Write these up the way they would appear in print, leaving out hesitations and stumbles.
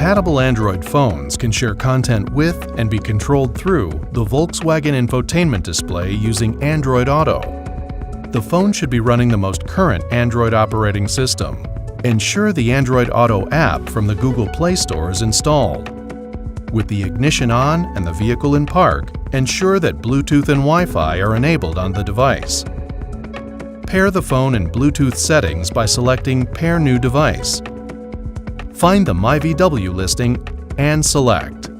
Compatible Android phones can share content with and be controlled through the Volkswagen infotainment display using Android Auto. The phone should be running the most current Android operating system. Ensure the Android Auto app from the Google Play Store is installed. With the ignition on and the vehicle in park, ensure that Bluetooth and Wi-Fi are enabled on the device. Pair the phone in Bluetooth settings by selecting Pair New Device. Find the MyVW listing and select.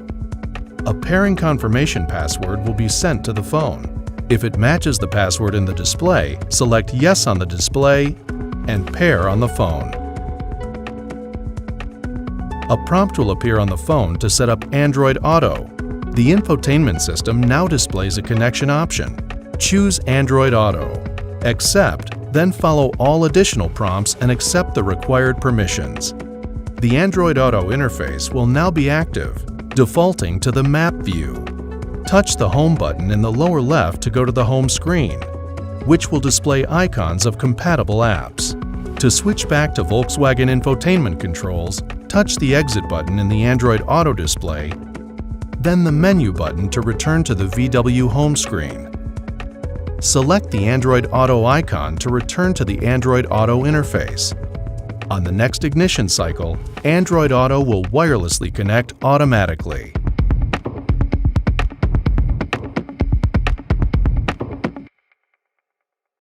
A pairing confirmation password will be sent to the phone. If it matches the password in the display, select Yes on the display and Pair on the phone. A prompt will appear on the phone to set up Android Auto. The infotainment system now displays a connection option. Choose Android Auto. Accept, then follow all additional prompts and accept the required permissions. The Android Auto interface will now be active, defaulting to the map view. Touch the Home button in the lower left to go to the home screen, which will display icons of compatible apps. To switch back to Volkswagen infotainment controls, touch the Exit button in the Android Auto display, then the Menu button to return to the VW home screen. Select the Android Auto icon to return to the Android Auto interface. On the next ignition cycle, Android Auto will wirelessly connect automatically.